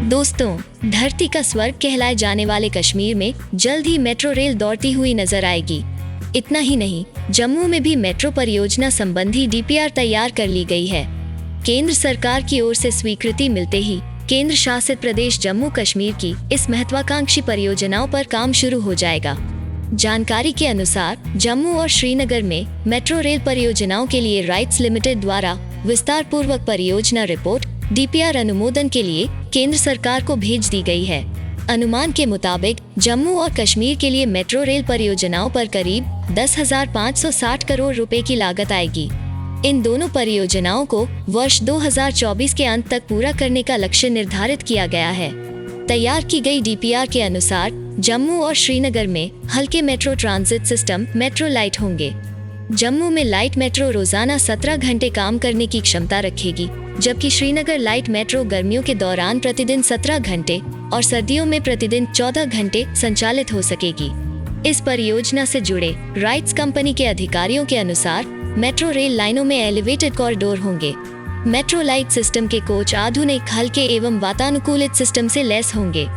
दोस्तों, धरती का स्वर्ग कहलाए जाने वाले कश्मीर में जल्द ही मेट्रो रेल दौड़ती हुई नजर आएगी। इतना ही नहीं, जम्मू में भी मेट्रो परियोजना संबंधी डीपीआर तैयार कर ली गई है। केंद्र सरकार की ओर से स्वीकृति मिलते ही केंद्र शासित प्रदेश जम्मू कश्मीर की इस महत्वाकांक्षी परियोजनाओं पर काम शुरू हो जाएगा। जानकारी के अनुसार जम्मू और श्रीनगर में मेट्रो रेल परियोजनाओं के लिए राइट्स लिमिटेड द्वारा विस्तार पूर्वक परियोजना रिपोर्ट डीपीआर अनुमोदन के लिए केंद्र सरकार को भेज दी गई है। अनुमान के मुताबिक जम्मू और कश्मीर के लिए मेट्रो रेल परियोजनाओं पर करीब 10,560 करोड़ रुपए की लागत आएगी। इन दोनों परियोजनाओं को वर्ष 2024 के अंत तक पूरा करने का लक्ष्य निर्धारित किया गया है। तैयार की गई डीपीआर के अनुसार जम्मू और श्रीनगर में हल्के metro transit system metro light होंगे। जम्मू में लाइट मेट्रो रोजाना 17 घंटे काम करने की क्षमता रखेगी, जबकि श्रीनगर लाइट मेट्रो गर्मियों के दौरान प्रतिदिन 17 घंटे और सर्दियों में प्रतिदिन 14 घंटे संचालित हो सकेगी। इस परियोजना से जुड़े राइट्स कंपनी के अधिकारियों के अनुसार मेट्रो रेल लाइनों में एलिवेटेड कॉरिडोर होंगे। मेट्रो लाइट सिस्टम के कोच आधुनिक, हल्के एवं वातानुकूलित सिस्टम से लैस होंगे।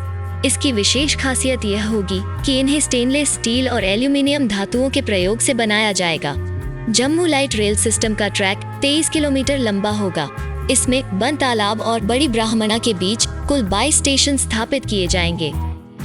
इसकी विशेष खासियत यह होगी कि इन्हें स्टेनलेस स्टील और एल्यूमिनियम धातुओं के प्रयोग से बनाया जाएगा। जम्मू लाइट रेल सिस्टम का ट्रैक 23 किलोमीटर लंबा होगा। इसमें बंद तालाब और बड़ी ब्राह्मणा के बीच कुल 22 स्टेशन स्थापित किए जाएंगे।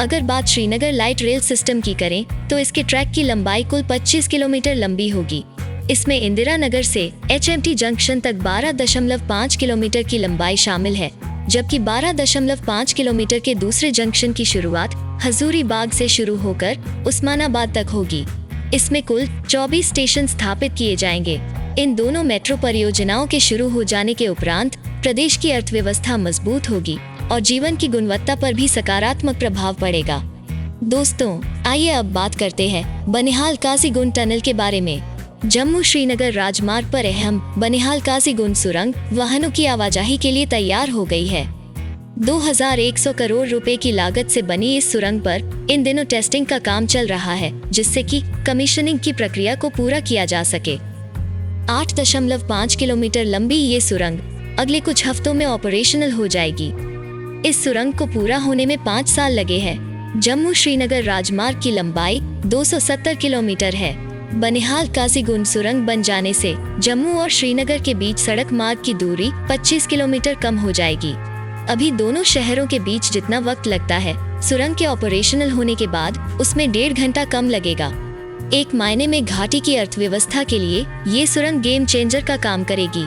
अगर बात श्रीनगर लाइट रेल सिस्टम की करें तो इसके ट्रैक की लंबाई कुल 25 किलोमीटर लंबी होगी। इसमें इंदिरा नगर से HMT जंक्शन तक 12.5 किलोमीटर की लंबाई शामिल है, जबकि 12.5 किलोमीटर के दूसरे जंक्शन की शुरुआत हजूरी बाग से शुरू होकर उस्मानाबाद तक होगी। इसमें कुल 24 स्टेशन स्थापित किए जाएंगे। इन दोनों मेट्रो परियोजनाओं के शुरू हो जाने के उपरांत प्रदेश की अर्थव्यवस्था मजबूत होगी और जीवन की गुणवत्ता पर भी सकारात्मक प्रभाव पड़ेगा। दोस्तों, आइए अब बात करते हैं बनिहाल काजीगुंड टनल के बारे में। जम्मू श्रीनगर राजमार्ग पर अहम बनिहाल काजीगुंड सुरंग वाहनों की आवाजाही के लिए तैयार हो गई है। 2100 करोड़ रुपए की लागत से बनी इस सुरंग पर इन दिनों टेस्टिंग का काम चल रहा है, जिससे कि कमीशनिंग की प्रक्रिया को पूरा किया जा सके। 8.5 किलोमीटर लंबी ये सुरंग अगले कुछ हफ्तों में ऑपरेशनल हो जाएगी। इस सुरंग को पूरा होने में 5 साल लगे हैं। जम्मू श्रीनगर राजमार्ग की लंबाई 270 किलोमीटर है। बनिहाल काजीगुंड सुरंग बन जाने से जम्मू और श्रीनगर के बीच सड़क मार्ग की दूरी 25 किलोमीटर कम हो जाएगी। अभी दोनों शहरों के बीच जितना वक्त लगता है, सुरंग के ऑपरेशनल होने के बाद उसमें 1.5 घंटा कम लगेगा। एक मायने में घाटी की अर्थव्यवस्था के लिए ये सुरंग गेम चेंजर का काम करेगी।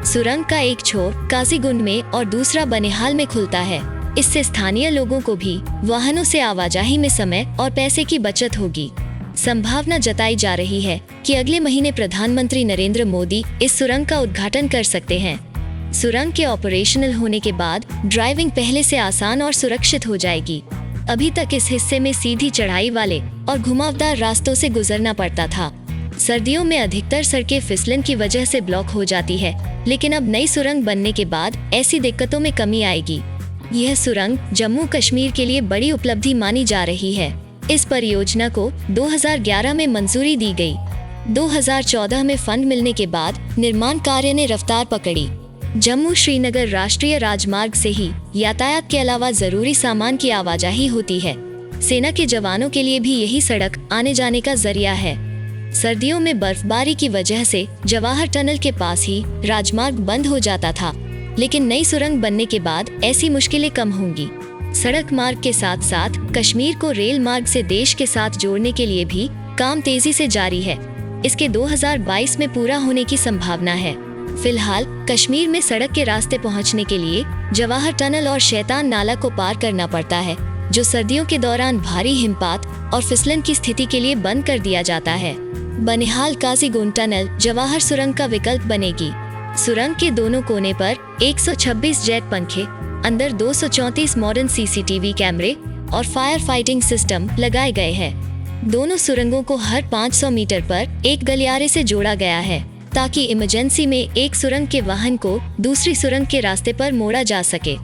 सुरंग का एक छोर काजीगुंड में और दूसरा बनिहाल में खुलता है। इससे स्थानीय लोगों को भी वाहनों से आवाजाही में समय और पैसे की बचत होगी। संभावना जताई जा रही है कि अगले महीने प्रधानमंत्री नरेंद्र मोदी इस सुरंग का उद्घाटन कर सकते हैं। सुरंग के ऑपरेशनल होने के बाद ड्राइविंग पहले से आसान और सुरक्षित हो जाएगी। अभी तक इस हिस्से में सीधी चढ़ाई वाले और घुमावदार रास्तों से गुजरना पड़ता था। सर्दियों में अधिकतर सड़कें फिसलन की वजह से ब्लॉक हो जाती है, लेकिन अब नई सुरंग बनने के बाद ऐसी दिक्कतों में कमी आएगी। यह सुरंग जम्मू कश्मीर के लिए बड़ी उपलब्धि मानी जा रही है। इस परियोजना को 2011 में मंजूरी दी गई। 2014 में फंड मिलने के बाद निर्माण कार्य ने रफ्तार पकड़ी। जम्मू श्रीनगर राष्ट्रीय राजमार्ग से ही यातायात के अलावा जरूरी सामान की आवाजाही होती है। सेना के जवानों के लिए भी यही सड़क आने जाने का जरिया है। सर्दियों में बर्फबारी की वजह से जवाहर टनल के पास ही राजमार्ग बंद हो जाता था, लेकिन नई सुरंग बनने के बाद ऐसी मुश्किलें कम होंगी। सड़क मार्ग के साथ साथ कश्मीर को रेल मार्ग से देश के साथ जोड़ने के लिए भी काम तेजी से जारी है। इसके 2022 में पूरा होने की संभावना है। फिलहाल कश्मीर में सड़क के रास्ते पहुंचने के लिए जवाहर टनल और शैतान नाला को पार करना पड़ता है, जो सर्दियों के दौरान भारी हिमपात और फिसलन की स्थिति के लिए बंद कर दिया जाता है। बनिहाल काजीगुंड टनल जवाहर सुरंग का विकल्प बनेगी। सुरंग के दोनों कोने पर 126 जेट पंखे, अंदर 234 मॉडर्न CCTV कैमरे और फायर फाइटिंग सिस्टम लगाए गए हैं। दोनों सुरंगों को हर 500 मीटर पर एक गलियारे से जोड़ा गया है, ताकि इमरजेंसी में एक सुरंग के वाहन को दूसरी सुरंग के रास्ते पर मोड़ा जा सके।